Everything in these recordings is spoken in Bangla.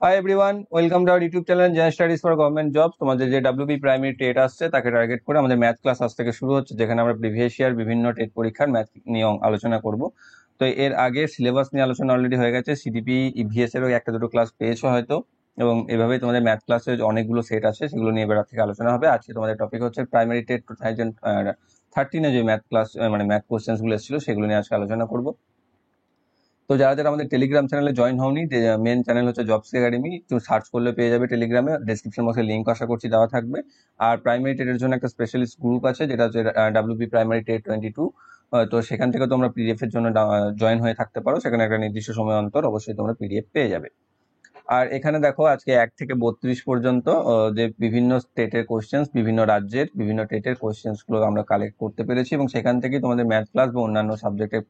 Hi everyone, welcome to our YouTube channel general studies for government job. তোমাদের যে ডাব্লিউবি প্রাইমারি টেট আসছে তাকে টার্গেট করে আমাদের ম্যাথ ক্লাস আজ থেকে শুরু হচ্ছে, যেখানে আমরা প্রিভিয়াস ইয়ার বিভিন্ন টেট পরীক্ষার ম্যাথ নিয়ে আলোচনা করব। তো এর আগে সিলেবাস নিয়ে আলোচনা অলরেডি হয়ে গেছে, সিডিপি ইভিএস এরও একটা দুটো ক্লাস পেয়েছো হয়তো, এবং এভাবেই তোমাদের ম্যাথ ক্লাসের অনেকগুলো সেট আছে, সেগুলো নিয়ে এবার থেকে আলোচনা হবে। আজকে তোমাদের টপিক হচ্ছে প্রাইমারি টেট 2013 যে ম্যাথ ক্লাস মানে ম্যাথ কোশ্চেন্স গুলো এসেছিল সেগুলো নিয়ে আজকে আলোচনা করবো। তো যারা যারা আমাদের টেলিগ্রাম চ্যানেলে জয়েন হওনি, মেন চ্যানেল হচ্ছে জবস একাডেমি, তুমি সার্চ করলে পেয়ে যাবে টেলিগ্রামে, ডেসক্রিপশন বক্সে লিঙ্ক আশা করছি দেওয়া থাকবে। আর প্রাইমারি টেটের জন্য একটা স্পেশালিস্ট গ্রুপ আছে যেটা হচ্ছে ডাব্লিউবি প্রাইমারি টেট 22। তো সেখান থেকে তোমরা পিডিএফ এর জন্য জয়েন হয়ে থাকতে পারো, সেখানে একটা নির্দিষ্ট সময় অন্তর অবশ্যই তোমরা পিডিএফ পেয়ে যাবে। আর এখানে দেখো আজকে 1 থেকে 32 পর্যন্ত যে বিভিন্ন স্টেটের কোশ্চেন্স, বিভিন্ন রাজ্যের বিভিন্ন টেটের কোশ্চেন্স গুলো আমরা কালেক্ট করতে পেরেছি, এবং সেখান থেকেই তোমাদের ম্যাথ ক্লাস বা অন্যান্য সাবজেক্টের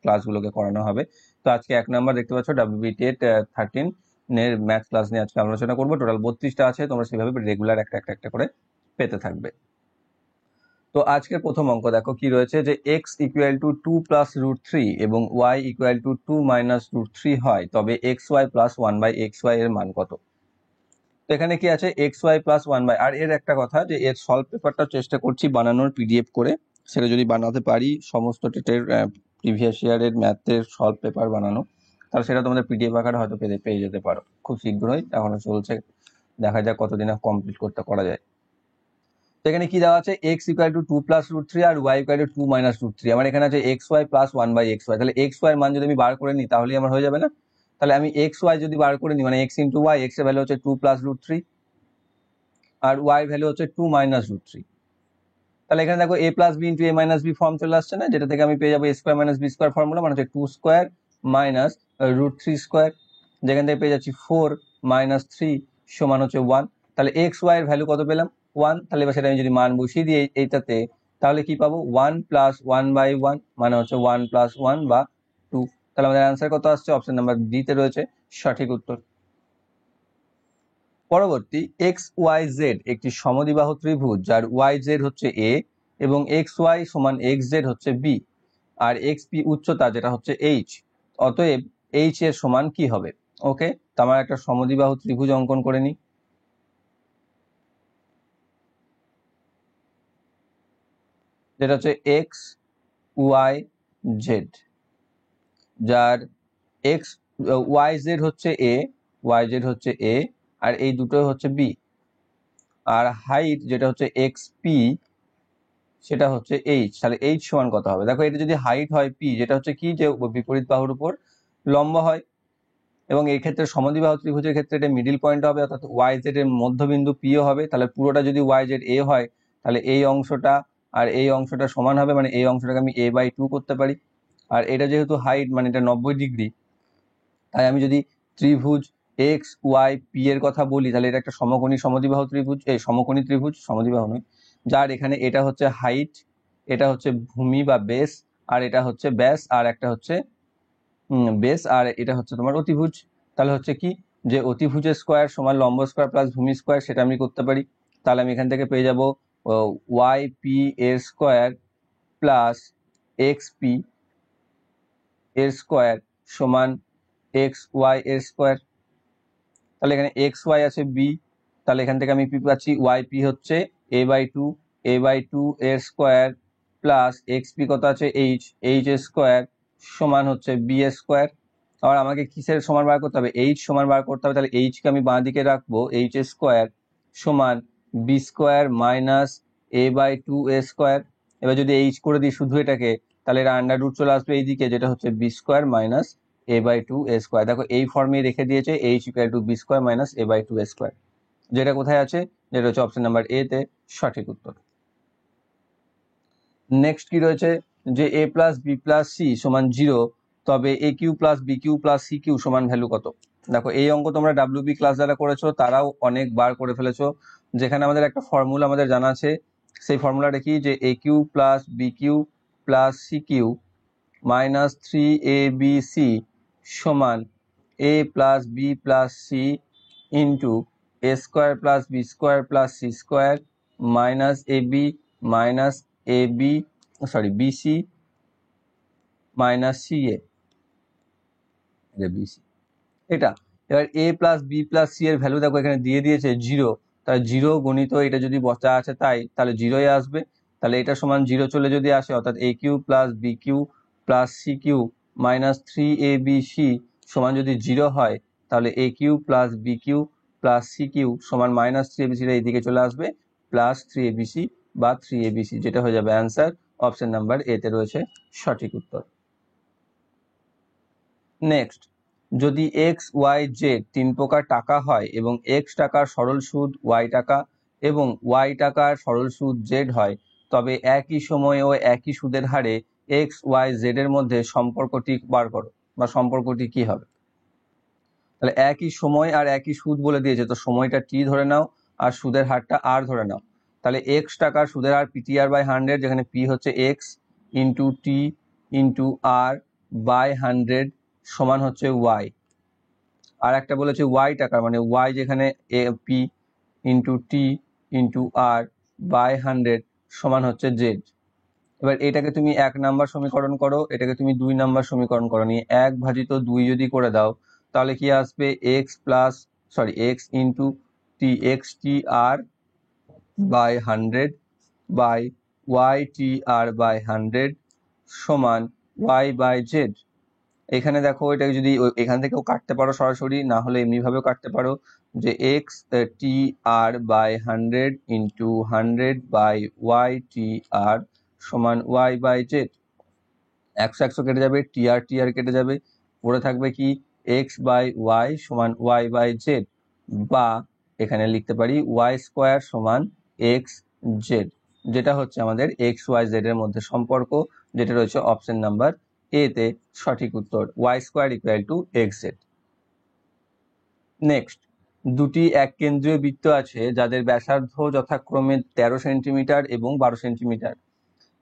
ক্লাসগুলোকে করানো হবে। তো আজকে 1 নাম্বার দেখতে পাচ্ছ ডাব্লিউবি টেট 13 এর ম্যাথ ক্লাস নিয়ে আজকে আলোচনা করবো। টোটাল 32টা আছে, তোমরা সেভাবে রেগুলার একটা একটা একটা করে পেতে থাকবে। তো আজকের প্রথম অঙ্ক দেখো কি রয়েছে, যে x equal to 2 plus root 3 এবং y equal to 2 minus root 3 হয়, তবে xy প্লাস 1 বাই xy এর মান কত? তো এখানে কি আছে, xy প্লাস 1 বাই, আর এর একটা কথা যে এর সলভ পেপারটা চেষ্টা করছি বানানোর পিডিএফ করে, সেটা যদি বানাতে পারি সমস্ত টেটের প্রিভিয়াস ইয়ারের ম্যাথের সলভ পেপার বানানো, তাহলে সেটা তোমাদের পিডিএফ আকারে হয়তো পেয়ে যেতে পারো খুব শীঘ্রই, এখনো চলছে, দেখা যাক কতদিনে কমপ্লিট করা যায়। তো এখানে কি দেওয়া আছে, x equal to 2 plus root 3 আর y equal to 2 minus root 3। আমার এখানে আছে xy প্লাস 1 বাই xy, তাহলে xy এর মান যদি আমি বার করে নিই তাহলেই আমার হয়ে যাবে না? তাহলে আমি xy যদি বার করে নিই, মানে x ইন্টু y, x এর ভ্যালু হচ্ছে 2 প্লাস রুট 3 আর y ভ্যালু হচ্ছে 2 মাইনাস রুট 3। তাহলে এখানে দেখো a plus B into a minus B form চলে আসছে না, যেটা থেকে আমি পেয়ে যাবো a square minus B square formula, মানে হচ্ছে 2 স্কোয়ার মাইনাস রুট 3 স্কোয়ার, যেখান থেকে পেয়ে যাচ্ছি 4 মাইনাস 3 সমান হচ্ছে 1। তাহলে এক্স ওয়াই এর ভ্যালু কত পেলাম? 1। তাহলে এবার সেটা আমি যদি মান বসিয়ে দিই এইটাতে, তাহলে কি পাবো? 1 প্লাস 1 বাই 1, মানে হচ্ছে 1 প্লাস 1 বা 2। তাহলে আমাদের অ্যান্সার কত আসছে? অপশন নাম্বার ডি তে রয়েছে সঠিক উত্তর। পরবর্তী, এক্স ওয়াই জেড একটি সমদ্বিবাহু ত্রিভুজ, যার ওয়াই জেড হচ্ছে এ এবং এক্স ওয়াই সমান এক্স জেড হচ্ছে বি, আর এক্স পি উচ্চতা যেটা হচ্ছে এইচ, অতএব এইচ এর সমান কি হবে? ওকে, তো আমার একটা সমদ্বিবাহু ত্রিভুজ অঙ্কন করে নিই। যেটা হচ্ছে এক্স ওয়াই জেড, যার এক্স ওয়াই জেড হচ্ছে এ, ওয়াই জেড হচ্ছে এ, আর এই দুটো হচ্ছে বি, আর হাইট যেটা হচ্ছে এক্স পি সেটা হচ্ছে এইচ। তাহলে এইচ সমান কত হবে? দেখো, এটা যদি হাইট হয় পি, যেটা হচ্ছে কি, যে বিপরীত বাহুর উপর লম্ব হয়, এবং এই ক্ষেত্রে সমদ্বিবাহু ত্রিভুজের ক্ষেত্রে এটা মিডিল পয়েন্ট হবে, অর্থাৎ ওয়াই জেড এর মধ্যবিন্দু পিও হবে। তাহলে পুরোটা যদি ওয়াই জেড এ হয়, তাহলে এই অংশটা আর এই অংশটা সমান হবে, মানে এই অংশটাকে আমি a বাই 2 করতে পারি। আর এটা যেহেতু হাইট, মানে এটা 90 ডিগ্রি, তাই আমি যদি ত্রিভুজ এক্স ওয়াই পি এর কথা বলি, তাহলে এটা একটা সমকোণী সমদ্বিবাহু ত্রিভুজ, এই সমকোণী ত্রিভুজ, সমদ্বিবাহু নয়, যার এখানে এটা হচ্ছে হাইট, এটা হচ্ছে ভূমি বা বেস, আর এটা হচ্ছে ব্যাস, আর একটা হচ্ছে বেস, আর এটা হচ্ছে তোমার অতিভুজ। তাহলে হচ্ছে কি, যে অতিভুজের স্কোয়ার সমান লম্ব স্কোয়ার প্লাস ভূমি স্কোয়ার, সেটা আমি করতে পারি। তাহলে আমি এখান থেকে পেয়ে যাব ওয়াই পি এর স্কোয়ার প্লাস এক্স পি এর স্কোয়ার সমান এক্স ওয়াই এর স্কোয়ার। তাহলে এখানে এক্স ওয়াই আছে বি, তাহলে এখান থেকে আমি পি পাচ্ছি ওয়াই পি হচ্ছে এ বাই 2, এ বাই 2 এর স্কোয়ার প্লাস এক্স পি কত আছে এইচ, এইচ এর স্কোয়ার সমান হচ্ছে বি এর স্কোয়ার। আবার আমাকে কিসের সমান বার করতে হবে? এইচ সমান বার করতে হবে। তাহলে এইচ কে আমি বাঁ দিকে রাখবো, এইচ এর স্কোয়ার সমান B square minus A by 2 এর স্কোয়ার। এবার যদি এইচ করে দিই শুধু এটাকে, তাহলে এটা আন্ডার রুট চলে আসবে এইদিকে, যেটা হচ্ছে B square minus A by 2 এ স্কোয়ার। দেখো এই ফর্মে রেখে দিয়েছে H equal to B square minus A by 2 এ স্কোয়ার, যেটা কোথায় আছে? যেটা হচ্ছে অপশন নাম্বার এ তে সঠিক উত্তর। নেক্সট কি রয়েছে, যে A plus B plus C সমান 0, তবে A cube plus B cube plus C cube সমান ভ্যালু কত? দেখো, এই অঙ্ক তোমরা ডাব্লিউবি ক্লাস যারা করেছো তারাও অনেকবার করে ফেলেছো, যেখানে আমাদের একটা ফর্মুলা আমাদের জানা আছে। সেই ফর্মুলাটা কি, যে a cube plus B cube plus C cube minus 3abc সমান a plus B plus c into a square plus b square plus c square minus ab minus ab bc minus c a, bc. এটা এবার a plus B plus c এর ভ্যালু দেখো এখানে দিয়ে দিয়েছে 0, তাহলে 0 গণিত এটা যদি বসা আছে তাই, তাহলে 0ই আসবে। তাহলে এটা সমান 0 চলে যদি আসে, অর্থাৎ a cube plus B cube plus C cube minus 3abc সমান যদি 0 হয়, তাহলে a cube plus B cube plus C cube সমান মাইনাস 3abc এইদিকে চলে আসবে প্লাস 3abc বা 3abc, যেটা হয়ে যাবে অ্যান্সার। অপশন নাম্বার এ তে রয়েছে সঠিক উত্তর। নেক্সট, যদি এক্স ওয়াই জেড 3 প্রকার টাকা হয় এবং এক্স টাকার সরল সুদ ওয়াই টাকা এবং ওয়াই টাকার সরল সুদ জেড হয়, তবে একই সময়ে ও একই সুদের হারে এক্স ওয়াই জেড এর মধ্যে সম্পর্কটি বার করো, বা সম্পর্কটি কি হবে। তাহলে একই সময় আর একই সুদ বলে দিয়েছে, তো সময়টা টি ধরে নাও আর সুদের হারটা আর ধরে নাও। তাহলে এক্স টাকার সুদের হার পিটিআর বাই 100, যেখানে পি হচ্ছে X into T into R by 100 সমান হচ্ছে ওয়াই। আর একটা বলেছে ওয়াই টাকার, মানে ওয়াই যেখানে P into T into R by 100 সমান হচ্ছে জেড। এবার এটাকে তুমি 1 নাম্বার সমীকরণ করো, এটাকে তুমি 2 নাম্বার সমীকরণ করো, নিয়ে 1/2 যদি করে দাও, তাহলে কি আসবে X into T X T R by 100 by Y T R by 100 সমান ওয়াই বাই জেড। এখানে দেখো এটাকে যদি এখান থেকেও কাটতে পারো সরাসরি, না হলে এমনি ভাবেও কাটতে পারো, যে x T R by 100 into 100 by Y T r সমান ওয়াই বাই জেড। 100 কেটে যাবে, টি আর কেটে যাবে, পড়ে থাকবে কি এক্স বাই ওয়াই সমান ওয়াই বাই জেড, বা এখানে লিখতে পারি ওয়াই স্কোয়ার সমান এক্স জেড, যেটা হচ্ছে আমাদের এক্স ওয়াই জেড এর মধ্যে সম্পর্ক, যেটা রয়েছে অপশন নাম্বার এ তে সঠিক উত্তর, Y square equal to X Z. Next, দুটি এক কেন্দ্রীয় বৃত্ত আছে যাদের ব্যাসার্ধ যথাক্রমে 13 সেন্টিমিটার এবং 12 সেন্টিমিটার।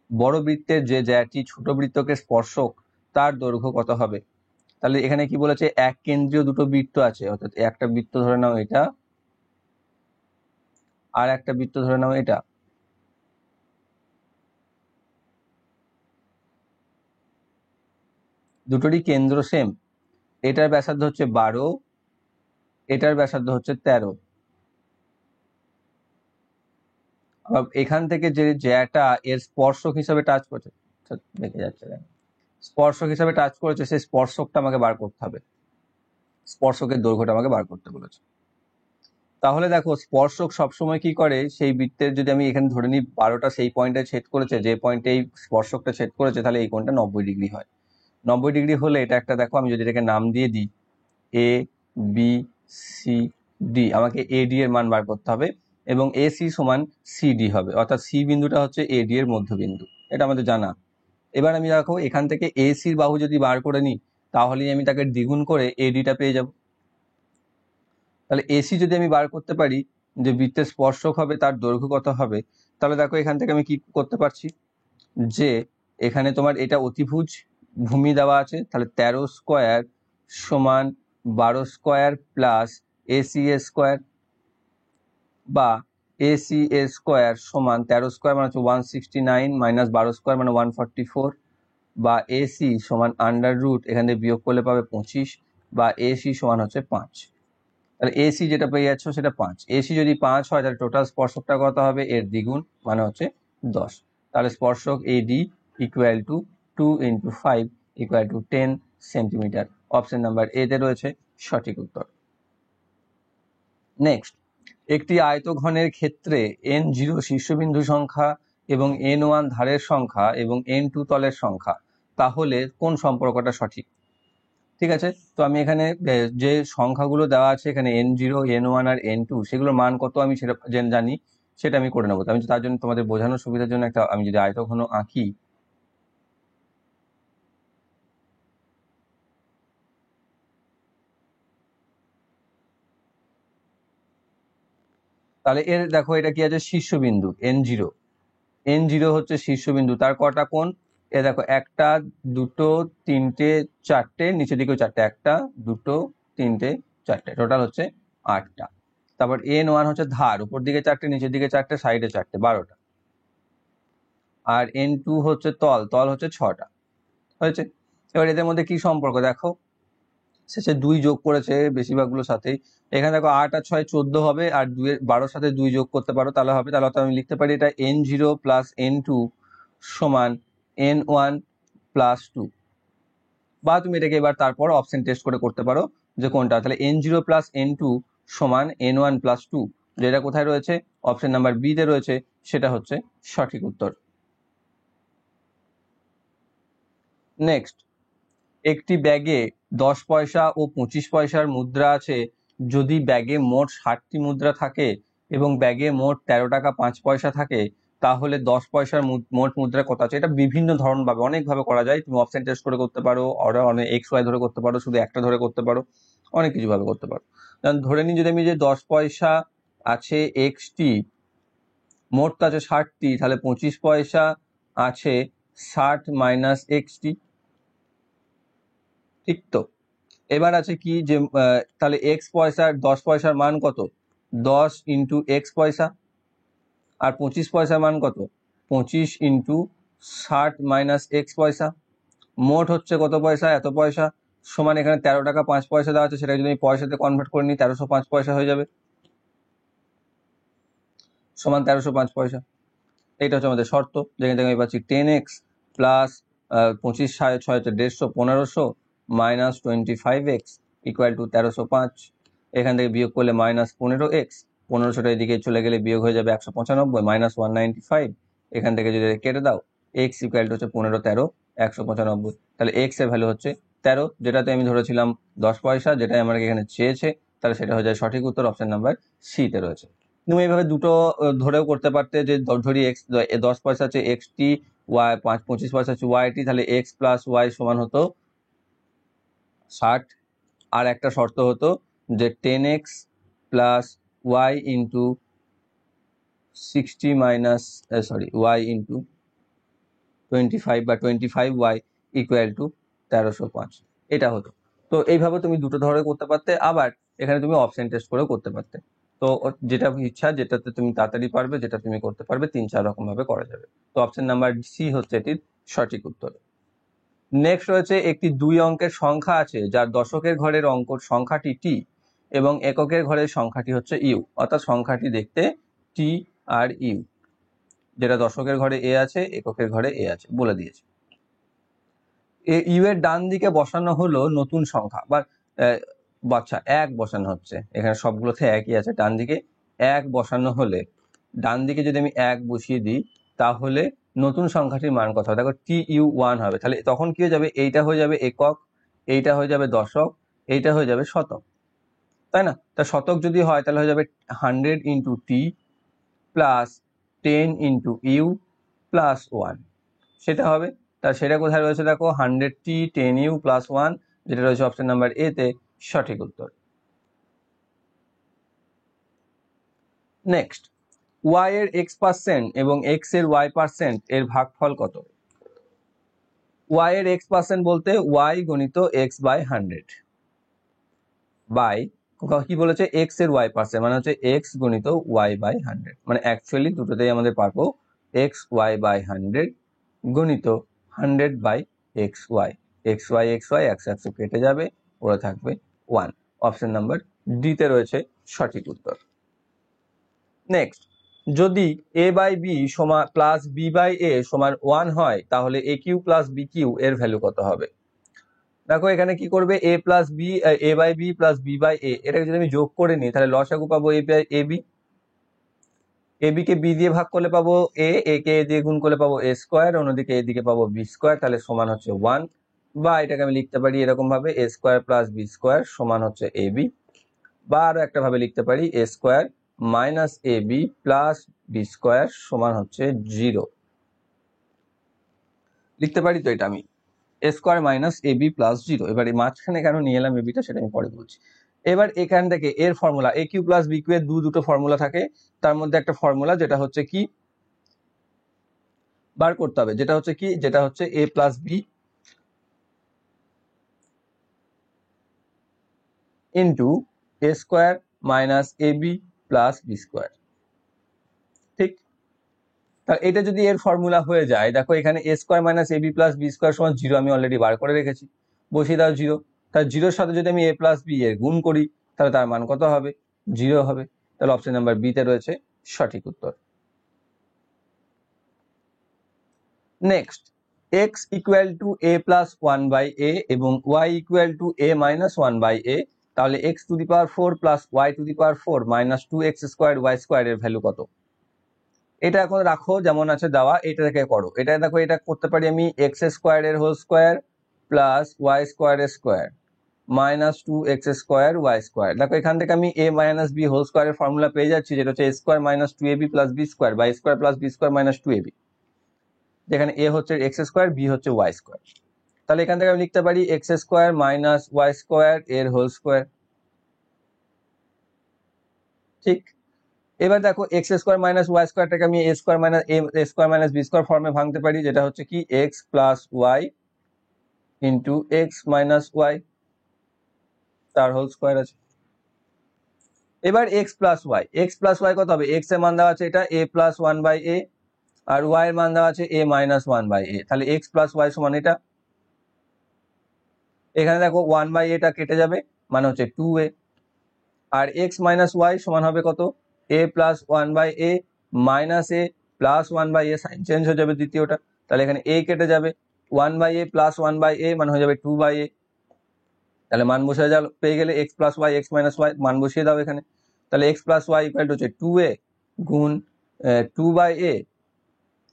বড় বৃত্তের যে জ্যাটি ছোট বৃত্তকে স্পর্শক তার দৈর্ঘ্য কত হবে। তাহলে এখানে কি বলেছে, এক কেন্দ্রীয় দুটো বৃত্ত আছে, অর্থাৎ একটা বৃত্ত ধরে নাও এটা আর একটা বৃত্ত ধরে নাও এটা। দুটোরই কেন্দ্র সেম, এটার ব্যাসার্ধ হচ্ছে 12, এটার ব্যাসার্ধ হচ্ছে 13। এখান থেকে যে জ্যাটা এর স্পর্শক হিসাবে টাচ করছে, দেখে যাচ্ছে স্পর্শক হিসাবে টাচ করেছে, সেই স্পর্শকটা আমাকে বার করতে হবে, স্পর্শকের দৈর্ঘ্যটা আমাকে বার করতে বলেছে। তাহলে দেখো স্পর্শক সবসময় কি করে, সেই বৃত্তের যদি আমি এখানে ধরে নিই 12টা সেই পয়েন্টে ছেদ করেছে, যে পয়েন্টে এই স্পর্শকটা ছেদ করেছে, তাহলে এই কোণটা 90 ডিগ্রি হয়। 90 ডিগ্রি হলে এটা একটা, দেখো আমি যদি এটাকে নাম দিয়ে দিই এ বি সি ডি, আমাকে এডি এর মান বার করতে হবে, এবং এসি সমান সিডি হবে, অর্থাৎ সি বিন্দুটা হচ্ছে এডি এর মধ্যবিন্দু, এটা আমাদের জানা। এবার আমি দেখো এখান থেকে এসির বাহু যদি বার করে নিই, তাহলেই আমি তাকে দ্বিগুণ করে এডিটা পেয়ে যাব। তাহলে এসি যদি আমি বার করতে পারি, যে বৃত্তের স্পর্শক হবে তার দৈর্ঘ্য কত হবে, তাহলে দেখো এখান থেকে আমি কি করতে পারছি, যে এখানে তোমার এটা অতিভুজ ভূমি দেওয়া আছে, তাহলে 13 স্কোয়ার সমান 12 স্কোয়ার প্লাস এসি স্কোয়ার, বা এসি স্কোয়ার সমান 13 স্কোয়ার মানে হচ্ছে 169 মাইনাস 12 স্কোয়ার মানে 144, বা এসি সমান আন্ডার রুট, এখান থেকে বিয়োগ করলে পাবে 25, বা এসি সমান হচ্ছে 5। তাহলে এসি যেটা পেয়ে যাচ্ছ সেটা 5, এসি যদি 5 হয় তাহলে টোটাল স্পর্শকটা কত হবে, এর দ্বিগুণ মানে হচ্ছে 10। তাহলে স্পর্শক এডি equal to 2 into 5 equal to 10 centimetre. Option number A তে রয়েছে সঠিক উত্তর। নেক্সট, একটি আয়তঘনের ক্ষেত্রে n0 শীর্ষবিন্দু সংখ্যা এবং n1 ধারের সংখ্যা এবং n2 তলের সংখ্যা, তাহলে কোন সম্পর্কটা সঠিক। ঠিক আছে, তো আমি এখানে যে সংখ্যাগুলো দেওয়া আছে এখানে n0 n1 আর n2, সেগুলোর মান কত আমি সেটা জানি, সেটা আমি করে নেবো। আমি তার জন্য তোমাদের বোঝানোর সুবিধার জন্য একটা আমি যদি আয়তঘন আঁকি, তাহলে এর দেখো এটা কি আছে, শীর্ষবিন্দু n0, n0 হচ্ছে শীর্ষবিন্দু, তার কটা কোণ, এ দেখো 1 2 3 4, নিচের দিকেও 4, 1 2 3 4, টোটাল হচ্ছে 8টা। তারপর n1 হচ্ছে ধার, উপর দিকে 4, নিচের দিকে 4, সাইডে 4, 12টা। আর n2 হচ্ছে তল, তল হচ্ছে 6টা। হয়েছে। এবার এদের মধ্যে কি সম্পর্ক দেখো, শেষে 2 যোগ করেছে বেশিরভাগগুলোর সাথেই। এখানে দেখো 8 আর 6 14 হবে, আর 12 সাথে 2 যোগ করতে পারো তাহলে হবে। তাহলে অর্থাৎ আমি লিখতে পারি এটা n0 প্লাস n2 সমান n1 প্লাস 2। বা তুমি এটাকে এবার তারপর অপশন টেস্ট করে করতে পারো যে কোনটা। তাহলে n0 প্লাস n2 সমান n1 প্লাস 2, যেটা কোথায় রয়েছে, অপশন নাম্বার বি তে রয়েছে, সেটা হচ্ছে সঠিক উত্তর। নেক্সট, একটি ব্যাগে 10 পয়সা ও 25 পয়সার মুদ্রা আছে। যদি ব্যাগে মোট 60টি মুদ্রা থাকে এবং ব্যাগে মোট 13 টাকা 5 পয়সা থাকে, তাহলে 10 পয়সার মোট মুদ্রা কত আছে? এটা বিভিন্ন ধরন ভাবে অনেকভাবে করা যায়। তুমি অপশন টেস্ট করে করতে পারো, অর্ডার অনেক এক্স ওয়াই ধরে করতে পারো, শুধু একটা ধরে করতে পারো, অনেক কিছু ভাবে করতে পারো। ধরে নিই যদি আমি যে 10 পয়সা আছে এক্সটি, মোট তো আছে 60টি, তাহলে 25 পয়সা আছে 60 মাইনাস এক্সটি, ঠিক তো? এবার আছে কি যে তাহলে এক্স পয়সার 10 পয়সার মান কত? 10 ইন্টু এক্স পয়সা। আর 25 পয়সার মান কত? 25 ইন্টু 60 মাইনাস এক্স পয়সা। মোট হচ্ছে কত পয়সা? এত পয়সা। সমান এখানে 13 টাকা 5 পয়সা দেওয়া আছে, সেটা যদি আমি পয়সাতে কনভার্ট করে নিই 1305 পয়সা হয়ে যাবে, সমান 1305 পয়সা। এইটা হচ্ছে আমাদের শর্ত। যেখান থেকে আমি পাচ্ছি 10x প্লাস 25 6 হচ্ছে 150, 1500 মাইনাস 25x ইকুয়াল টু 1305। এখান থেকে বিয়োগ করলে মাইনাস 15x, 1500টা এদিকে চলে গেলে বিয়োগ হয়ে যাবে 195 মাইনাস 195। এখান থেকে যদি কেটে দাও, x ইকুয়াল টু হচ্ছে 15 13 195। তাহলে x এর ভ্যালু হচ্ছে 13, যেটাতে আমি ধরেছিলাম 10 পয়সা, যেটাই আমাকে এখানে চেয়েছে, তাহলে সেটা হয়ে যায় সঠিক উত্তর, অপশন নাম্বার সি তে রয়েছে। তুমি এইভাবে দুটো ধরেও করতে পারতে, যে ধরি এক্স 10 পয়সা আছে এক্স টি, ওয়াই 25 পয়সা আছে ওয়াই টি, তাহলে এক্স প্লাস ওয়াই সমান হতো 60। আর একটা শর্ত হতো যে 10x plus Y into 60 minus Y into 25 বা 25y ইকুয়াল টু 1305, এটা হতো। তো এইভাবে তুমি দুটো ধরে করতে পারতে, আবার এখানে তুমি অপশন টেস্ট করেও করতে পারতে। তো যেটা ইচ্ছা, যেটাতে তুমি তাড়াতাড়ি পারবে, যেটা তুমি করতে পারবে, 3-4 রকম ভাবে করা যাবে। তো অপশন নাম্বার সি হচ্ছে এটির সঠিক উত্তর। নেক্সট রয়েছে, একটি 2 অঙ্কের সংখ্যা আছে যার দশকের ঘরের অঙ্ক সংখ্যাটি টি এবং এককের ঘরের সংখ্যাটি হচ্ছে ইউ, অর্থাৎ সংখ্যাটি দেখতে টি আর ইউ, যেটা দশকের ঘরে এ আছে, এককের ঘরে এ আছে বলে দিয়েছে। ইউ এর ডান দিকে বসানো হলো নতুন সংখ্যা, বা বাচ্চা 1 বসানো হচ্ছে, এখানে সবগুলোতে একই আছে। ডান দিকে 1 বসানো হলে, ডান দিকে যদি আমি 1 বসিয়ে দিই, তাহলে নতুন সংখ্যাটির মান কত হবে? দেখো TU1 হবে। তাহলে তখন কি হয়ে যাবে? এইটা হয়ে যাবে একক, এইটা হয়ে যাবে দশক, এইটা হয়ে যাবে শতক, তাই না? তা শতক যদি হয় তাহলে হয়ে যাবে 100 into T plus 10 into U plus 1, সেটা হবে। তা সেটা কোথায় রয়েছে? দেখো 100t 10u প্লাস 1, যেটা রয়েছে অপশন নাম্বার এ তে, সঠিক উত্তর। নেক্সট, y এর x% এবং x এর y% এর ভাগফল কত? y এর x% বলতে y গণিত x বাই 100 বাই, কি বলেছে, x এর y% মানে হচ্ছে x গণিত y বাই 100, মানে অ্যাকচুয়ালি দুটোতেই আমাদের পারবো x y বাই 100 গণিত 100 বাই xy। xy একশো একশো কেটে যাবে, পড়ে থাকবে 1। অপশন নাম্বার ডি তে রয়েছে সঠিক উত্তর। নেক্সট, যদি a বাই বি সমান প্লাস বি বাই এ সমান 1 হয়, তাহলে a cube plus B cube এর ভ্যালু কত হবে? দেখো এখানে কি করবে, a plus b, a by b plus b by a, এটাকে যদি আমি যোগ করে নিই তাহলে লসাগু পাবো a by a b. A b কে বি দিয়ে ভাগ করলে পাবো এ, এ কে এ দিয়ে গুণ করলে পাবো এ স্কোয়ার, অন্যদিকে এদিকে পাবো বি স্কোয়ার, তাহলে সমান হচ্ছে 1। বা এটাকে আমি লিখতে পারি এরকম ভাবে, এ স্কোয়ার প্লাস বি স্কোয়ার সমান হচ্ছে এ বি। বা আরো একটা ভাবে লিখতে পারি, এ square minus A B plus b square সমান হচ্ছে 0। লিখতে পারি তো এটা আমি, এ square minus A B plus 0। এবার এই মাঝখানে কেন নিয়ে এলাম এবিটা, সেটা আমি পরে বলছি। এবার এখান থেকে এর ফর্মুলা, এ কিউ প্লাস বি কিউ এর দুটো ফর্মুলা থাকে, তার মধ্যে একটা ফর্মুলা যেটা হচ্ছে কি বার করতে হবে, যেটা হচ্ছে কি, যেটা হচ্ছে এ plus B into a square minus A B plus b square, ঠিক? তাহলে এটা যদি এর ফর্মুলা হয়ে যায়, দেখো এখানে এ square minus A B plus b square সমান 0 আমি অলরেডি বার করে রেখেছি, বসিয়ে দাও 0। তাহলে জিরোর সাথে যদি আমি a প্লাস বি এর গুণ করি তাহলে তার মান কত হবে? 0 হবে। তাহলে অপশন নাম্বার বি তে রয়েছে সঠিক উত্তর। Next, x equal two a plus 1/a এবং y equal two a minus 1/a, তাহলে x to the power 4 plus y to the power 4 minus 2x square y square এর ভ্যালু কত? এটা এখন রাখো যেমন আছে দেওয়া, এটা থেকে করো। এটা দেখো, এটা করতে পারি আমি x স্কোয়ার এর whole square plus y square এর square minus 2x square y square. দেখো এখান থেকে আমি a মাইনাস b হোল স্কোয়ারের ফর্মুলা পেয়ে যাচ্ছি, যেটা হচ্ছে a square minus 2ab plus b square by square plus b square minus 2ab, যেখানে a হচ্ছে x স্কোয়ার, b হচ্ছে y স্কোয়ার। তাহলে এখান থেকে আমি লিখতে পারি x square minus y square এর হোল স্কোয়ার। ঠিক, এবার দেখো x স্কোয়ার মাইনাস y স্কোয়ারটাকে আমি a square minus b square ফর্মে ভাঙতে পারি, যেটা হচ্ছে কি x plus y into x minus y, তার হোল স্কোয়ার আছে। এবার x প্লাস y কত হবে? x এর মান দেওয়া আছে এটা a plus 1/a, R y এর মান দেওয়া আছে a মাইনাস 1/a, তাহলে x প্লাস y সমান এটা। এখানে দেখো 1/a টা কেটে যাবে, মানে হচ্ছে 2a, আর x মাইনাস y সমান হবে কত? a plus 1/a minus a plus 1/a, sign change হয়ে যাবে দ্বিতীয়টা, তাহলে এখানে a কেটে যাবে, 1/a প্লাস 1/a মানে হয়ে যাবে 2/a। তাহলে মান বসে যা পেয়ে গেলে x plus y x minus y, মান বসিয়ে দাও এখানে। তাহলে x plus y equal two হচ্ছে 2a গুণ 2/a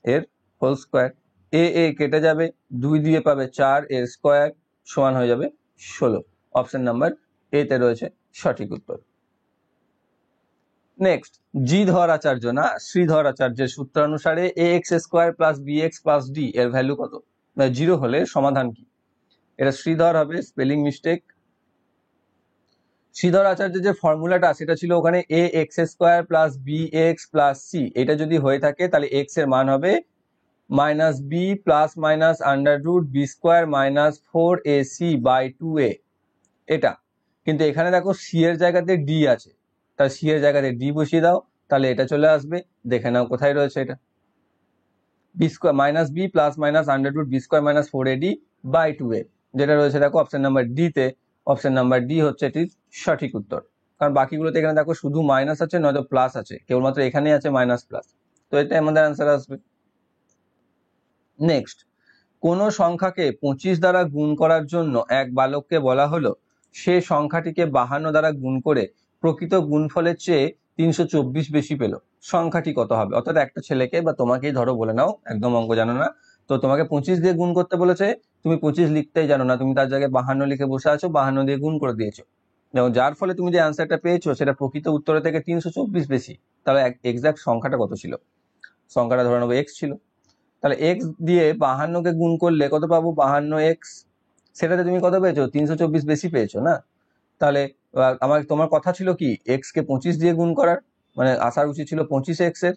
এর হোল স্কোয়ার। a কেটে যাবে, 2 দিয়ে পাবে 4 এর স্কোয়ার সমান হয়ে যাবে 16। অপশন নাম্বার এ তে রয়েছে সঠিক উত্তর। নেক্সট, জিধর আচার্য না শ্রীধর আচার্যের সূত্র অনুসারে ax square plus bx plus d এর ভ্যালু কত? 0 হলে সমাধান কি? এটা শ্রীধর হবে, স্পেলিং মিস্টেক। শ্রীধর আচার্যের যে ফর্মুলাটা সেটা ছিল ওখানে ax square plus bx plus c, এটা যদি হয়ে থাকে তাহলে x এর মান হবে minus b plus minus under root B square minus 4ac by 2a, এটা। কিন্তু এখানে দেখো c এর জায়গাতে d আছে, তাহলে c এর জায়গাতে d বসিয়ে দাও, তাহলে এটা চলে আসবে। দেখে নাও কোথায় রয়েছে এটা, B square minus b plus minus under root B square minus 4ad by 2a, যেটা রয়েছে দেখো অপশন নাম্বার ডি তে। অপশন নাম্বার ডি হচ্ছে এটির সঠিক উত্তর, কারণ বাকিগুলোতে এখানে দেখো শুধু মাইনাস আছে নয়তো প্লাস আছে, কেবলমাত্র এখানেই আছে মাইনাস প্লাস, তো এটা আমাদের অ্যান্সার আসবে। নেক্সট, কোন সংখ্যাকে 25 দ্বারা গুণ করার জন্য এক বালককে বলা হলো সে সংখ্যাটিকে 52 দ্বারা গুণ করে প্রকৃত গুণফলের চেয়ে 324 বেশি পেল, সংখ্যাটি কত হবে? অর্থাৎ একটা ছেলেকে বা তোমাকেই ধরো বলে নাও, একদম অঙ্ক জানো না, তো তোমাকে 25 দিয়ে গুণ করতে বলেছে, তুমি 25 লিখতেই জানো না, তুমি তার জায়গায় 52 লিখে বসে আছো, 52 দিয়ে গুণ করে দিয়েছো, যেমন যার ফলে তুমি যে অ্যান্সারটা পেয়েছো সেটা প্রকৃত উত্তরের থেকে 324 বেশি। তাহলে এক্সাক্ট সংখ্যাটা কত ছিল? সংখ্যাটা ধরে নেবো এক্স ছিল, তাহলে এক্স দিয়ে 52 কে গুণ করলে কত পাবো? 52x, সেটাতে তুমি কত পেয়েছো? 324 বেশি পেয়েছো না? তাহলে তোমার কথা ছিল কি এক্স কে 25 দিয়ে গুণ করার, মানে আসার উচিত ছিল 25x এর।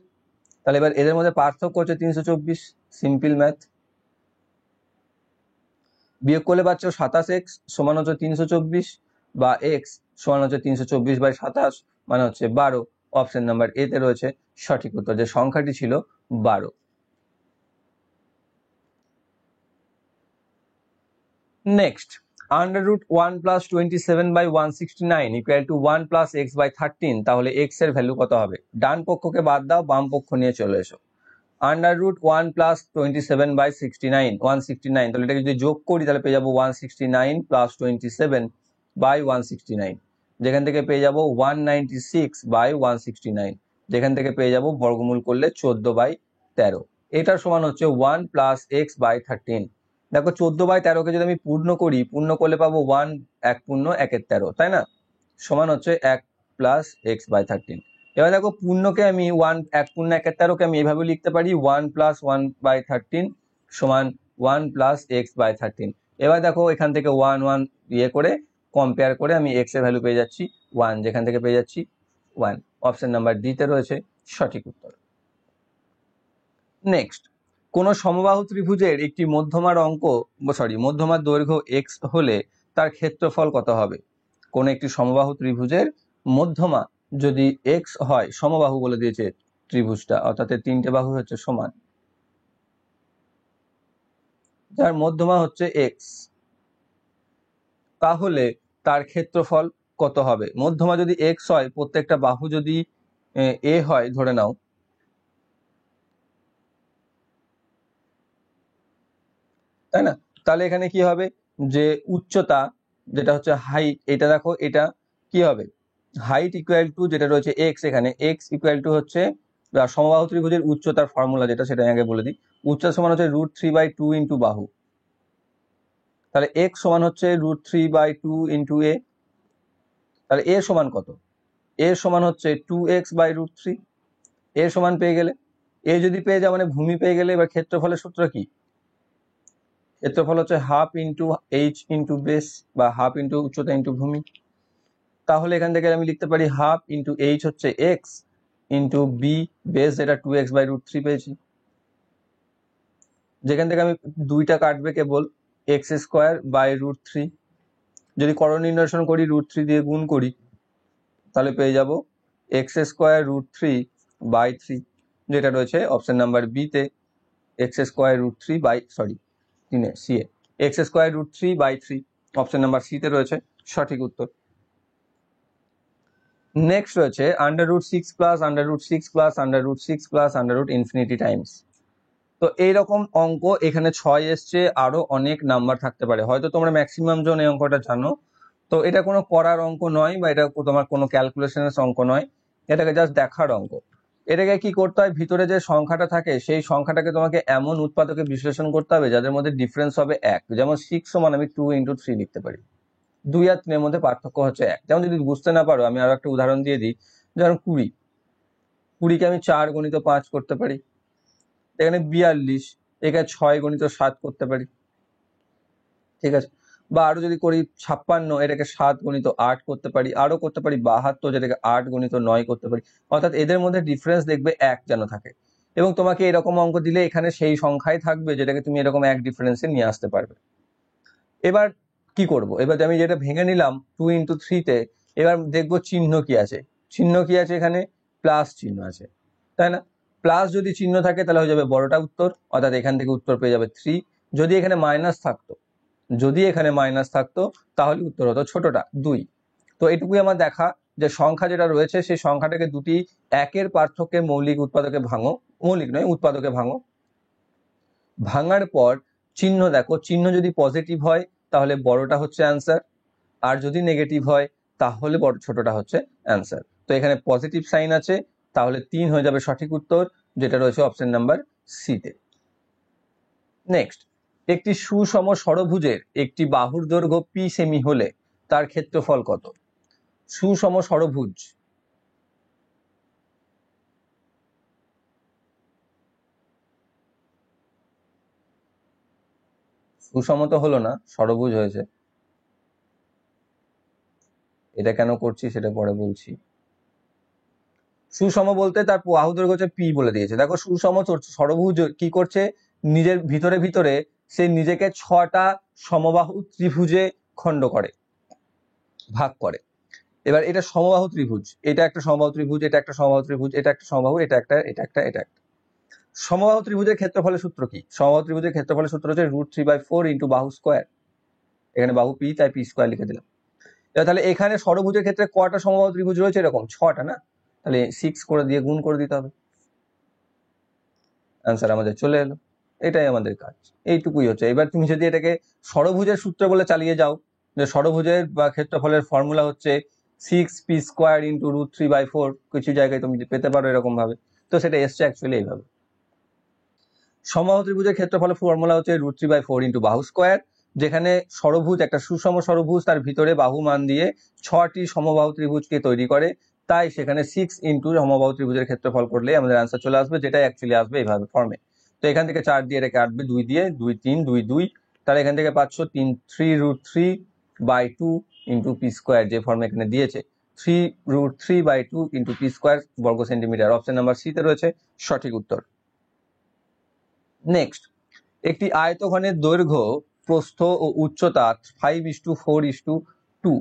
তাহলে এবার এদের মধ্যে পার্থক্য হচ্ছে 324, সিম্পল ম্যাথ, বিয়োগ করলে পাচ্ছ 27x সমান হচ্ছে 324, বা এক্স সমান হচ্ছে 324/27 মানে হচ্ছে 12। অপশন নাম্বার এ তে রয়েছে সঠিক উত্তর, যে সংখ্যাটি ছিল 12। Next, under root 1 plus 27/169 equal to 1 plus X by 13, তাহলে এক্স এর ভ্যালু কত হবে? ডান পক্ষকে বাদ দাও, বাম পক্ষ নিয়ে চলে এসো। আন্ডার রুট 1 প্লাস 27/69 169, তাহলে এটাকে যদি যোগ করি তাহলে পেয়ে যাবো 169 প্লাস 27/169, যেখান থেকে পেয়ে যাবো 196/169, যেখান থেকে পেয়ে যাবো বর্গমূল করলে 14/13, এটার সমান হচ্ছে 1 প্লাস এক্স বাই 13। দেখো 14/13কে যদি আমি পূর্ণ করি, পূর্ণ করলে পাবো 1 1 পূর্ণ 1/13, তাই না? সমান হচ্ছে 1 প্লাস এক্স বাই 13। এবার দেখো পূর্ণকে আমি 1 1 পূর্ণ 1/13কে আমি এইভাবে লিখতে পারি 1 প্লাস 1/13 সমান 1 প্লাস এক্স বাই 13। এবার দেখো এখান থেকে 1 1 ইয়ে করে কম্পেয়ার করে আমি এক্স এর ভ্যালু পেয়ে যাচ্ছি 1, যেখান থেকে পেয়ে যাচ্ছি 1। অপশন নাম্বার ডি তে রয়েছে সঠিক উত্তর। নেক্সট, কোন সমবাহু ত্রিভুজের একটি মধ্যমার দৈর্ঘ্য x হলে তার ক্ষেত্রফল কত হবে? কোন একটি সমবাহু ত্রিভুজের মধ্যমা যদি x হয়, সমবাহু বলে দিয়েছে ত্রিভুজটা, অর্থাৎ তিনটে বাহু হচ্ছে সমান, যার মধ্যমা হচ্ছে x, তাহলে তার ক্ষেত্রফল কত হবে? মধ্যমা যদি x হয়, প্রত্যেকটা বাহু যদি a হয় ধরে নাও, তাই না? তাহলে এখানে কি হবে যে উচ্চতা যেটা হচ্ছে হাইট, এটা দেখো এটা কি হবে, হাইট ইকুয়াল টু যেটা রয়েছে এক্স, এখানে এক্স ইকুয়াল টু হচ্ছে সমবাহু ত্রিভুজের উচ্চতার ফর্মুলা যেটা, সেটা আগে বলে দিই। উচ্চতা সমান হচ্ছে √3/2 ইন্টু বাহু। তাহলে এক্স সমান হচ্ছে √3/2 ইন্টু এ। তাহলে এ সমান কত? এ সমান হচ্ছে 2x/√3। এ সমান পেয়ে গেলে, এ যদি পেয়ে যাও মানে ভূমি পেয়ে গেলে, এবার ক্ষেত্রফলের সূত্র কি? ক্ষেত্রফল হচ্ছে half into H into base, বা হাফ ইন্টু উচ্চতা ইন্টু ভূমি। তাহলে এখান থেকে আমি লিখতে পারি হাফ ইন্টু এইচ হচ্ছে এক্স ইন্টু বি বেস, যেটা 2x/√3 পেয়েছি। যেখান থেকে আমি দুইটা কাটবে কেবল, x²/√3। যদি করণ নির্ণয় করি, √3 দিয়ে গুণ করি, তাহলে পেয়ে যাব x²√3/3, যেটা রয়েছে অপশন নাম্বার বি তে, x²√3 x²√3/3 option number C তে রয়েছে সঠিক উত্তর। নেক্সট রয়েছে √6 প্লাস √6 প্লাস √6 প্লাস √∞ টাইমস। তো এইরকম অঙ্ক এখানে 6 এসছে, আরো অনেক নাম্বার থাকতে পারে, হয়তো তোমরা ম্যাক্সিমাম জন এই অঙ্কটা জানো। তো এটা কোনো করার অঙ্ক নয়, বা এটা তোমার কোনো ক্যালকুলেশনের অঙ্ক নয়, এটাকে জাস্ট দেখার অঙ্ক। এটাকে কি করতে হয়, ভিতরে যে সংখ্যাটা থাকে সেই সংখ্যাটাকে তোমাকে এমন উৎপাদকে বিশ্লেষণ করতে হবে যাদের মধ্যে ডিফারেন্স হবে 1। যেমন 6 সমান আমি 2 × 3 লিখতে পারি, 2 আর 3 এর মধ্যে পার্থক্য হচ্ছে 1। যেমন যদি বুঝতে না পারো, আমি আরো একটা উদাহরণ দিয়ে দিই। যেমন 20 কে আমি 4 × 5 করতে পারি। এখানে 42, এখানে 6 × 7 করতে পারি, ঠিক আছে। বা আরো যদি করি 56, এটাকে 7 × 8 করতে পারি। আরো করতে পারি 72, যেটাকে 8 × 9 করতে পারি। অর্থাৎ এদের মধ্যে ডিফারেন্স দেখবে 1 যেন থাকে, এবং তোমাকে এরকম অঙ্ক দিলে এখানে সেই সংখ্যাই থাকবে যেটাকে তুমি এরকম 1 ডিফারেন্সে নিয়ে আসতে পারবে। এবার কি করব, এবার আমি যেটা ভেঙে নিলাম 2 × 3 তে, এবার দেখবো চিহ্ন কি আছে। চিহ্ন কি আছে, এখানে প্লাস চিহ্ন আছে, তাই না? প্লাস যদি চিহ্ন থাকে তাহলে হয়ে যাবে বড়টা উত্তর, অর্থাৎ এখান থেকে উত্তর পেয়ে যাবে 3। যদি এখানে মাইনাস থাকতো, তাহলে উত্তর হতো ছোটটা 2। তো এটুকুই আমার দেখা, যে সংখ্যা যেটা রয়েছে সেই সংখ্যাটাকে দুটি একের পার্থক্যে মৌলিক উৎপাদকে ভাঙো, মৌলিক নয় উৎপাদকে ভাঙো। ভাঙার পর চিহ্ন দেখো, চিহ্ন যদি পজিটিভ হয় তাহলে বড়টা হচ্ছে অ্যান্সার, আর যদি নেগেটিভ হয় তাহলে ছোটটা হচ্ছে অ্যান্সার। তো এখানে পজিটিভ সাইন আছে, তাহলে 3 হয়ে যাবে সঠিক উত্তর, যেটা রয়েছে অপশন নাম্বার সি তে। নেক্সট, একটি সুষম ষড়ভুজের একটি বাহুর দৈর্ঘ্য p সেমি হলে তার ক্ষেত্রফল কত? সুষম ষড়ভুজ, সুষম তো হলো না, ষড়ভুজ হয়েছে। এটা কেন করছি সেটা পরে বলছি। সুষম বলতে তার বাহু দৈর্ঘ্য হচ্ছে p বলে দিয়েছে। দেখো সুষম ষড়ভুজ কি করছে, নিজের ভিতরে ভিতরে সে নিজেকে 6টা সমবাহু ত্রিভুজে খণ্ড করে, ভাগ করে। এবার এটা সমবাহু ত্রিভুজ, এটা একটা সমবাহু ত্রিভুজ, এটা একটা সমবাহু ত্রিভুজ, এটা একটা সমবাহু, এটা একটা, এটা একটা, এটা একটা। সমবাহু ত্রিভুজের ক্ষেত্রফলের সূত্র কি? সমবাহু ত্রিভুজের ক্ষেত্রফলের সূত্র হচ্ছে √3/4 ইন্টু বাহু স্কোয়ার। এখানে বাহু p, তাই p² লিখে দিলাম। এবার তাহলে এখানে ষড়ভুজের ক্ষেত্রে কটা সমবাহু ত্রিভুজ রয়েছে? এরকম 6টা না, তাহলে 6 করে দিয়ে গুণ করে দিতে হবে, অ্যান্সার আমাদের চলে এলো। এটাই আমাদের কাজ, এইটুকুই হচ্ছে। এবার তুমি যদি এটাকে ষড়ভুজের সূত্র বলে চালিয়ে যাও, যে ষড়ভুজের বা ক্ষেত্রফলের ফর্মুলা হচ্ছে 6p² ইন্টু √3/4, কিছু জায়গায় তুমি পেতে পারো এরকম ভাবে, তো সেটা এসছে অ্যাকচুয়ালি এইভাবে। সমবাহু ত্রিভুজের ক্ষেত্রফলের ফর্মুলা হচ্ছে √3/4 ইন্টু বাহু স্কোয়ার, যেখানে ষড়ভুজ একটা সুষম ষড়ভুজ, তার ভিতরে বাহু মান দিয়ে 6টি সমবাহু ত্রিভুজকে তৈরি করে, তাই সেখানে 6 ইন্টু সমবাহু ত্রিভুজের ক্ষেত্রফল করলে আমাদের আনসার চলে আসবে, যেটা অ্যাকচুয়ালি আসবে এইভাবে ফর্মে। তো এখান থেকে 4 দিয়ে রেখে কাটবে, 2 দিয়ে, 2 3 2 2, তাহলে এখান থেকে পাচ্ছ 3√3/2 ইন্টু p², যে ফর্মে এখানে দিয়েছে 3√3/2 ইন্টু p² বর্গ সেন্টিমিটার। অপশন নাম্বার সি তে রয়েছে সঠিক উত্তর। নেক্সট, একটি আয়তঘনের দৈর্ঘ্য, প্রস্থ ও উচ্চতা 5:4:2।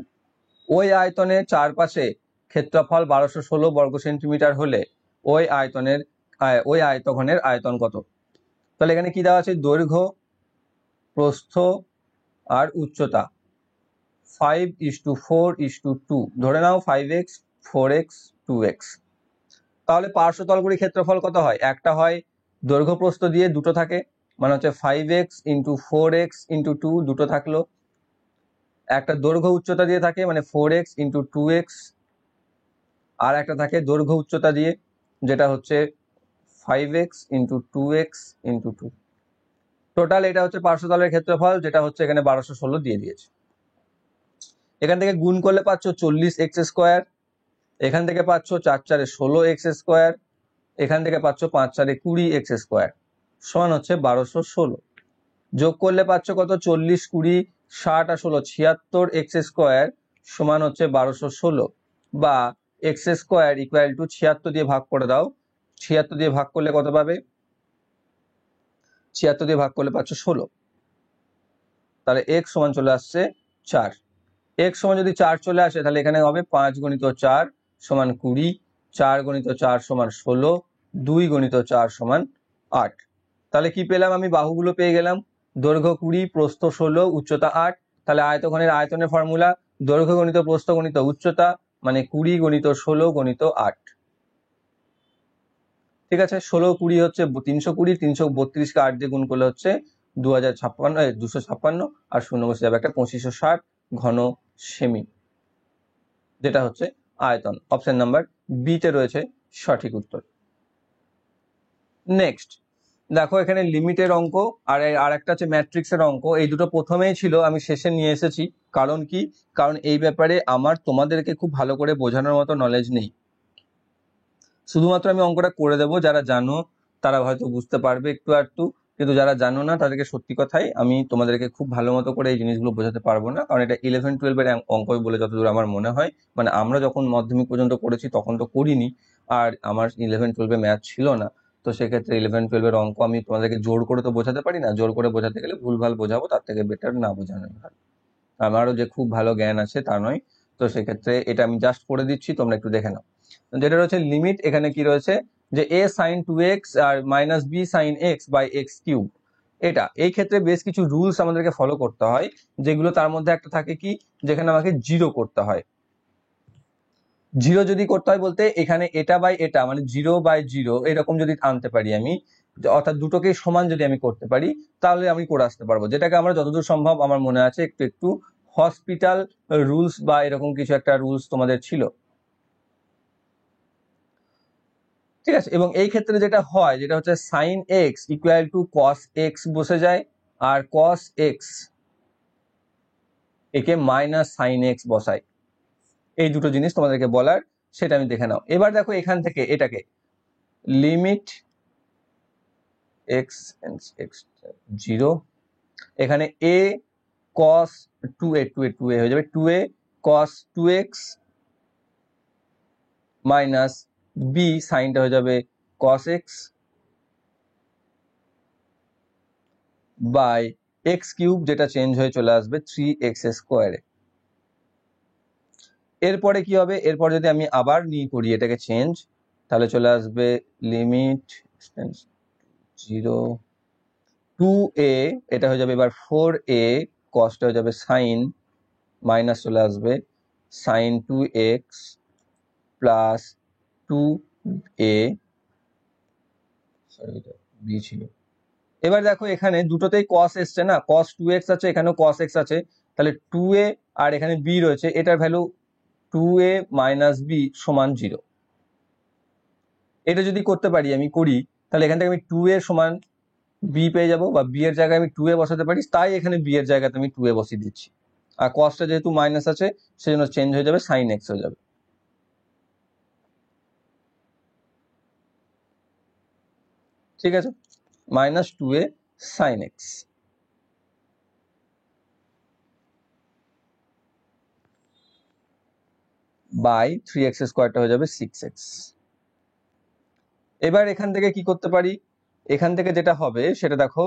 ওই আয়তনের চারপাশে ক্ষেত্রফল 1216 বর্গ সেন্টিমিটার হলে ওই আয়তঘনের আয়তন কত? তাহলে এখানে কি দেওয়া আছে, দৈর্ঘ্য, প্রস্থ আর উচ্চতা, 5:4:2, ধরে নাও 5x 4x 2x। তাহলে পার্শ্বতলগুলির ক্ষেত্রফল কত হয়? একটা হয় দৈর্ঘ্য প্রস্থ দিয়ে দুটো থাকে, মানে হচ্ছে 5x × 4x × 2, দুটো থাকলো। একটা দৈর্ঘ্য উচ্চতা দিয়ে থাকে, মানে 4x × 2x, আর একটা থাকে দৈর্ঘ্য উচ্চতা দিয়ে, যেটা হচ্ছে 5x × 2x × 2। টোটাল এটা হচ্ছে পার্শ্বতলের ক্ষেত্রফল, যেটা হচ্ছে এখানে 1216 দিয়ে দিয়েছে। এখান থেকে গুণ করলে পাচ্ছ 40x², এখান থেকে পাচ্ছ 4 × 4 = 16x², এখান থেকে পাচ্ছ 5 × 4 = 20x², সমান হচ্ছে 1216। যোগ করলে পাচ্ছ কত? 40, 20, 60 আর 16 76x², সমান হচ্ছে 1216, বা x² = 76 দিয়ে ভাগ করে দাও। 76 দিয়ে ভাগ করলে কত পাবে? 76 দিয়ে ভাগ করলে পাচ্ছ 16। তাহলে x সমান চলে আসছে 4। x সমান যদি 4 চলে আসে, তাহলে এখানে হবে 5 × 4 = 20, 4 × 4 = 16, 2 × 4 = 8। তাহলে কি পেলাম? আমি বাহুগুলো পেয়ে গেলাম। দৈর্ঘ্য 20, প্রস্থ 16, উচ্চতা 8। তাহলে আয়তঘনের আয়তনের ফর্মুলা দৈর্ঘ্য গণিত প্রস্থ গণিত উচ্চতা, মানে 20 × 16 × 8। ঠিক আছে, 16 20 হচ্ছে 320, 332 কে 8 দিয়ে গুণ করলে হচ্ছে 256, আর শূন্য বসে যাবে একটা 2560 ঘন সেমি, যেটা হচ্ছে আয়তন। অপশন নাম্বার বি তে রয়েছে সঠিক উত্তর। নেক্সট দেখো, এখানে লিমিটের অঙ্ক আর একটা হচ্ছে ম্যাট্রিক্সের অঙ্ক। এই দুটো প্রথমেই ছিল, আমি শেষে নিয়ে এসেছি। কারণ কি? কারণ এই ব্যাপারে আমার তোমাদেরকে খুব ভালো করে বোঝানোর মতো নলেজ নেই। শুধুমাত্র আমি অঙ্কটা করে দেবো, যারা জানো তারা হয়তো বুঝতে পারবে একটু আধটু, কিন্তু যারা জানো না তাদেরকে সত্যি কথাই আমি তোমাদেরকে খুব ভালো মতো করে এই জিনিসগুলো বোঝাতে পারবো না। কারণ এটা 11-12 এর অঙ্ক বলে যতদূর আমার মনে হয়, মানে আমরা যখন মাধ্যমিক পর্যন্ত করেছি তখন তো করিনি, আর আমার 11-12 ম্যাথ ছিল না। তো সেক্ষেত্রে 11-12 এর অঙ্ক আমি তোমাদেরকে জোর করে তো বোঝাতে পারি না। জোর করে বোঝাতে গেলে ভুলভাল বোঝাবো, তার থেকে বেটার না বোঝানোই ভালো। আমারও যে খুব ভালো জ্ঞান আছে তা নয়। তো সেক্ষেত্রে এটা আমি জাস্ট করে দিচ্ছি, তোমরা একটু দেখে নাও। যেটা রয়েছে লিমিট, এখানে কি রয়েছে যে a sin 2x R - b sin x / x³। এটা এই ক্ষেত্রে বেশ কিছু রুলস আমাদেরকে ফলো করতে হয়, যেগুলো তার মধ্যে একটা থাকে কি, যেখানে আমাকে 0 করতে হয়। 0 যদি করতে হয় বলতে এখানে এটা বাই এটা, মানে 0/0 এরকম যদি আনতে পারি আমি, অর্থাৎ দুটোকে সমান যদি আমি করতে পারি, তাহলে আমি করে আসতে পারবো। যেটাকে আমরা যতদূর সম্ভব, আমার মনে আছে একটু হসপিটাল রুলস বা এরকম কিছু একটা রুলস তোমাদের ছিল, ঠিক আছে। এবং এই ক্ষেত্রে যেটা হয়, যেটা হচ্ছে sin x = cos x বসে যায়, আর cos x একে -sin x বসায়। এই দুটো জিনিস তোমাদেরকে বলার, সেটা আমি দেখে নাও। এবার দেখো এখান থেকে এটাকে লিমিট x x 0, এখানে a cos 2a হয়ে যাবে 2a cos 2x minus b সাইনটা হয়ে যাবে cos x বাই x³, যেটা চেঞ্জ হয়ে চলে আসবে 3x²। এরপরে কি হবে? এরপর যদি আমি আবার নিয়ে করি এটাকে চেঞ্জ, তাহলে চলে আসবে লিমিট 0 2a, এটা হয়ে যাবে এবার 4a, কসটা হয়ে যাবে সাইন, মাইনাস চলে আসবে sine 2x plus 2a, sorry এটা b ছিল। এবার দেখো এখানে দুটোতেই cos এসছে না, cos 2x আছে, এখানেও cos x আছে, তাহলে 2a আর এখানে b রয়েছে, এটার ভ্যালু 2a - b সমান 0। এটা যদি করতে পারি, আমি করি, তাহলে এখান থেকে আমি 2a সমান b পেয়ে যাবো, বা b এর জায়গায় আমি 2a বসাতে পারি, তাই এখানে b এর জায়গাতে আমি 2a বসিয়ে দিচ্ছি। আর cosটা যেহেতু মাইনাস আছে, সেজন্য চেঞ্জ হয়ে যাবে, sin x হয়ে যাবে। ঠিক আছে, -2a sin x by 3x² হয়ে যাবে 6x। এবার এখান থেকে কি করতে পারি? এখান থেকে যেটা হবে সেটা দেখো,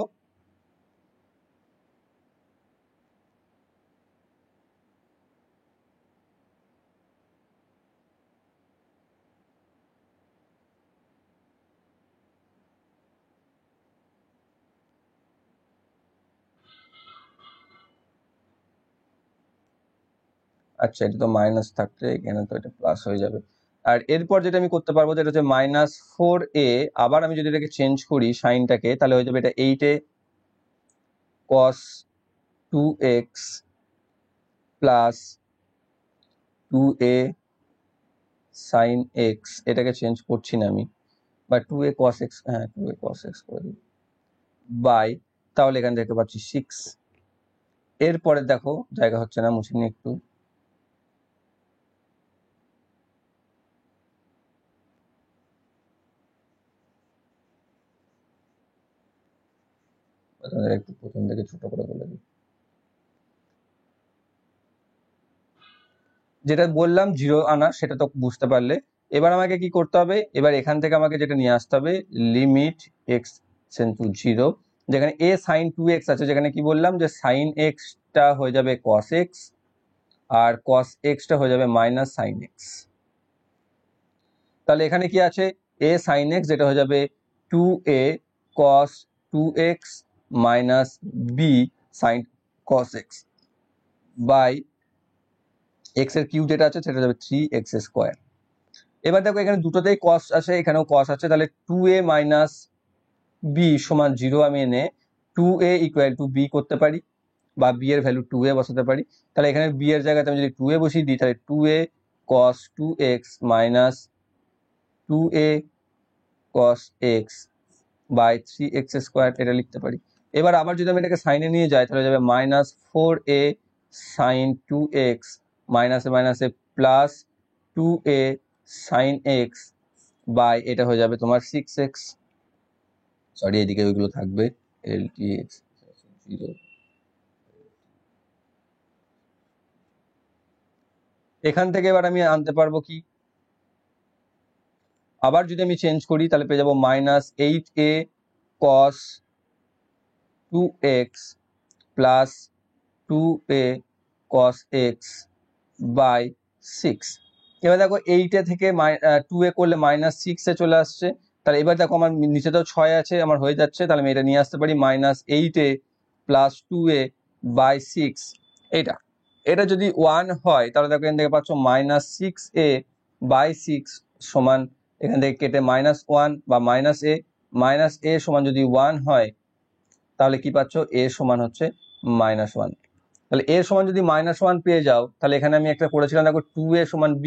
আচ্ছা, এটা তো মাইনাস থাকতে এখানে তো এটা প্লাস হয়ে যাবে। আর এরপর যেটা আমি করতে পারবো যেটা হচ্ছে -4a, আবার আমি যদি এটাকে চেঞ্জ করি সাইনটাকে, তাহলে হয়ে যাবে এটা 8a cos 2x plus 2a sin x, এটাকে চেঞ্জ করছি না আমি, বা 2a cos x, হ্যাঁ 2a cos x করে দিই, বাই, তাহলে এখান থেকে পাচ্ছি 6। এরপরে দেখো জায়গা হচ্ছে না, মুছে নিই একটু। একটু প্রথম থেকে ছোট করে বলে দিই, যেটা বললাম জিরো আনা সেটা তো বুঝতে পারলে। এবার আমাকে কি করতে হবে, এবার এখান থেকে আমাকে যেটা নিয়ে আসতে হবে লিমিট এক্স টু জিরো, যেখানে এ সাইন 2x আছে, যেখানে কি বললাম যে সাইন এক্সটা হয়ে যাবে কস এক্স আর কস এক্সটা হয়ে যাবে মাইনাস সাইন এক্স। তাহলে এখানে কি আছে, এ সাইন এক্স যেটা হয়ে যাবে 2a cos 2x minus B sine cos x by X এর কিউ যেটা আছে সেটা যাবে 3x স্কোয়ার। এবার দেখো এখানে দুটোতেই কস আছে, এখানেও কস আছে, তাহলে 2a মাইনাস বি সমান 0 আমি এনে 2a ইকুয়াল টু বি করতে পারি, বা বি এর ভ্যালু 2a বসাতে পারি। তাহলে এখানে বি এর জায়গাতে আমি যদি 2a বসিয়ে দিই, তাহলে 2a cos 2x minus 2a cos x by 3x square, এটা লিখতে পারি। এবার আবার যদি আমি এটাকে সাইনে নিয়ে যাই, তাহলে যাবে -4a সাইন 2x মাইনাসে মাইনাসে plus 2a sign x by এটা হয়ে যাবে তোমার 6x, সরি এদিকে ওইগুলো থাকবে LTX 0। এখান থেকে এবার আমি আনতে পারবো কি, আবার যদি আমি চেঞ্জ করি তাহলে পেয়ে যাবো -8a cos 2x plus 2a cos x by 6। এবার দেখো 8a থেকে 2a করলে -6 এ চলে আসছে। তাহলে এবার দেখো আমার নিচে তো 6 আছে, আমার হয়ে যাচ্ছে, তাহলে আমি এটা নিয়ে আসতে পারি -8a প্লাস 2a বাই 6। এটা এটা যদি 1 হয় তাহলে দেখো এখান থেকে পাচ্ছ -6a বাই 6 সমান, এখান থেকে কেটে -1 বা -a সমান যদি 1 হয় তাহলে কি পাচ্ছ, a সমান হচ্ছে -1। তাহলে a সমান যদি -1 পেয়ে যাও, তাহলে এখানে আমি একটা করেছিলাম দেখো 2a সমান b,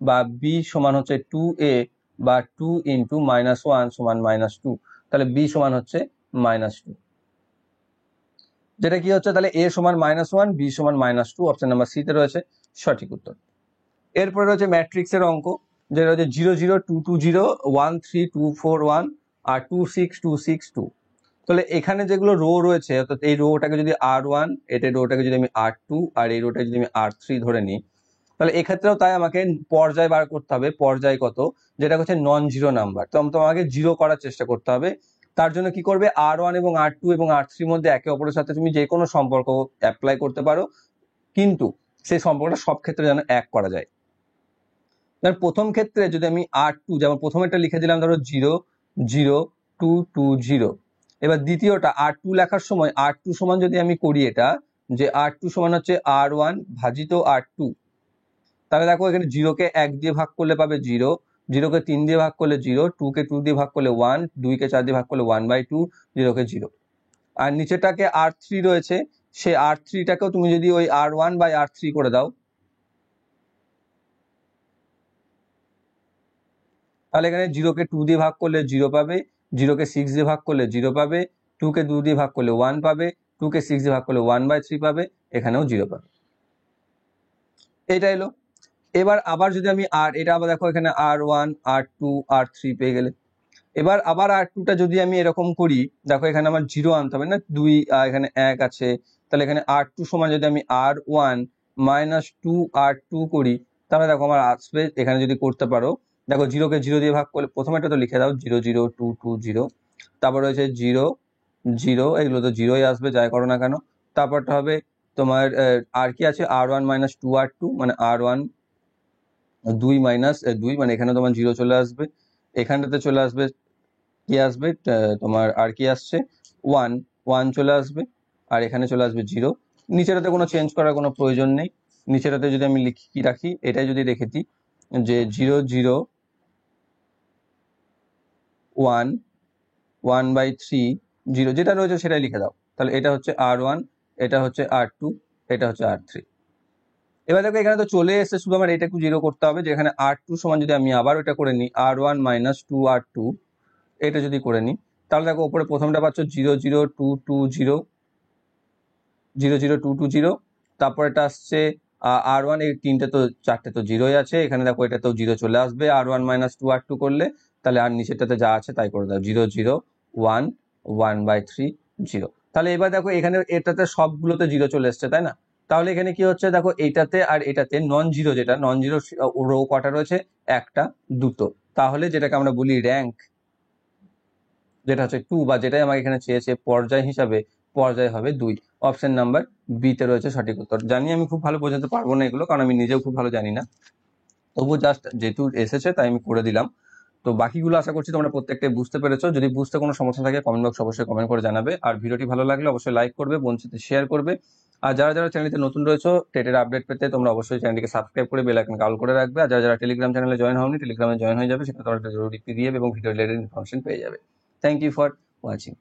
বা b সমান হচ্ছে 2a বা 2 ইন্টু -1 সমান -2, তাহলে b সমান হচ্ছে -2, যেটা কি হচ্ছে তাহলে a সমান -1 b সমান -2, অপশন নাম্বার সি তে রয়েছে সঠিক উত্তর। এরপরে রয়েছে ম্যাট্রিক্সের অঙ্ক, যেটা হচ্ছে 0 0 2 2 0 1 3 2 4 1 আর 2 6 2 6 2। তাহলে এখানে যেগুলো রো রয়েছে, অর্থাৎ এই রোটাকে যদি R1, এটা রোটাকে যদি আমি R2 আর এই রোটাকে যদি আমি R3 ধরে নিই, তাহলে এক্ষেত্রেও তাই আমাকে পর্যায় বার করতে হবে, পর্যায় কত, যেটা হচ্ছে নন জিরো নাম্বার। তো আমাকে জিরো করার চেষ্টা করতে হবে। তার জন্য কি করবে, R1 এবং R2 এবং R3 মধ্যে একে অপরের সাথে তুমি যে কোনো সম্পর্ক অ্যাপ্লাই করতে পারো, কিন্তু সেই সম্পর্কটা সব ক্ষেত্রে যেন এক করা যায়। প্রথম ক্ষেত্রে যদি আমি R2, যেমন প্রথমেরটা লিখে দিলাম ধরো 0 0 2 2 0। এবার দ্বিতীয়টা R2 লেখার সময় R2 সমান যদি আমি করি এটা, যে R2 সমান হচ্ছে R1 ভাজিত R2, তাহলে দেখো এখানে 0 কে 1 দিয়ে ভাগ করলে পাবে 0, 0 কে 3 দিয়ে ভাগ করলে 0, 2 কে 2 দিয়ে ভাগ করলে 1, 2 কে 4 দিয়ে ভাগ করলে 1/2, 0 কে 0। আর নিচেটাকে R3 রয়েছে, সে R3টাকেও তুমি যদি ওই R1/R3 করে দাও, তাহলে এখানে 0 কে 2 দিয়ে ভাগ করলে 0 পাবে, 0 কে 6 দিয়ে ভাগ করলে 0 পাবে, 2 কে 2 দিয়ে ভাগ করলে 1 পাবে, 2 কে 6 দিয়ে ভাগ করলে 1/3 পাবে, এখানেও 0 পাবে। এটা এলো। এবার আবার যদি আমি এটা আবার দেখো এখানে R1 R2 R3 পেয়ে গেলে, এবার আবার R2টা যদি আমি এরকম করি, দেখো এখানে আমার 0 আনতে হবে না, 2 এখানে 1 আছে, তাহলে এখানে R2 সমান যদি আমি R1 -2 R2 করি, তাহলে দেখো আমার আসবে, এখানে যদি করতে পারো, দেখো 0 কে 0 দিয়ে ভাগ করলে, প্রথমে এটা তো লিখে দাও 0 0 2 2 0, তারপর রয়েছে 0 0, এগুলো তো 0ই আসবে যাই করো না কেন। তারপরটা হবে তোমার আর কি আছে, R1 -2 R2 মানে R1 2 -2, মানে এখানে তোমার 0 চলে আসবে, এখানটাতে চলে আসবে কি আসবে, তোমার আর কি আসছে 1 1 চলে আসবে, আর এখানে চলে আসবে 0। নিচেটাতে কোনো চেঞ্জ করার কোনো প্রয়োজন নেই, নিচেটাতে যদি আমি লিখি কি রাখি, এটাই যদি রেখে দিই যে 0 0 1 1/3 0, যেটা রয়েছে সেটাই লিখে দাও। তাহলে এটা হচ্ছে R1, এটা হচ্ছে R2, এটা হচ্ছে R3। এবার দেখো এখানে তো চলে এসেছে, শুধু আমার এটা একটু জিরো করতে হবে, যেখানে R2 সমান যদি আমি আবার ওটা করে নিই R1 - 2R2, এটা যদি করে নিই, তাহলে দেখো ওপরে প্রথমটা পাচ্ছ 0 0 2 2 0 0 0 2 2 0, তারপর এটা আসছে R1, এই তিনটে তো চারটে তো জিরোই আছে, এখানে দেখো এটা তো জিরো চলে আসবে R1 - 2R2 করলে, তাহলে আর নিচেরটাতে যা আছে তাই করে দাও 0 0 1 1/3 0। তাহলে এবার দেখো এখানে এটাতে সবগুলোতে জিরো চলে এসছে, তাই না? তাহলে এখানে কি হচ্ছে দেখো, এইটাতে আর এটাতে নন জিরো, যেটা নন জিরো রো কটা রয়েছে, একটা দুটো। তাহলে যেটাকে আমরা বলি র্যাঙ্ক, যেটা হচ্ছে 2, বা যেটাই আমাকে এখানে চেয়েছে পর্যায় হিসাবে, পর্যায় হবে 2। অপশন নাম্বার বি তে রয়েছে সঠিক উত্তর। জানি আমি খুব ভালো বোঝাতে পারবো না এগুলো, কারণ আমি নিজেও খুব ভালো জানি না, তবুও জাস্ট যেহেতু এসেছে তাই আমি করে দিলাম। তো বাকিগুলো আশা করছি তোমরা প্রত্যেকটাই বুঝতে পেরেছো। যদি বুঝতে কোনো সমস্যা থাকে কমেন্ট বক্স অবশ্যই কমেন্ট করে জানাবে, আর ভিডিওটি ভালো লাগলে অবশ্যই লাইক করবে, বন্ধুদের সাথে শেয়ার করবে। আর যারা যারা চ্যানেলটিতে নতুন রয়েছে টেটের আপডেট পেতে তোমরা অবশ্যই চ্যানেলটিকে সাবস্ক্রাইব করে বেল আইকন কল করে রাখবে। আর যারা যারা টেলিগ্রাম চ্যানেলে জয়েন হওনি, টেলিগ্রামে জয়েন হয়ে যাবে, সেখানে তোমরা জরুরি পিডিএফ এবং ভিডিও রিলেটেড ইনফরমেশন পেয়ে যাবে। Thank you for watching.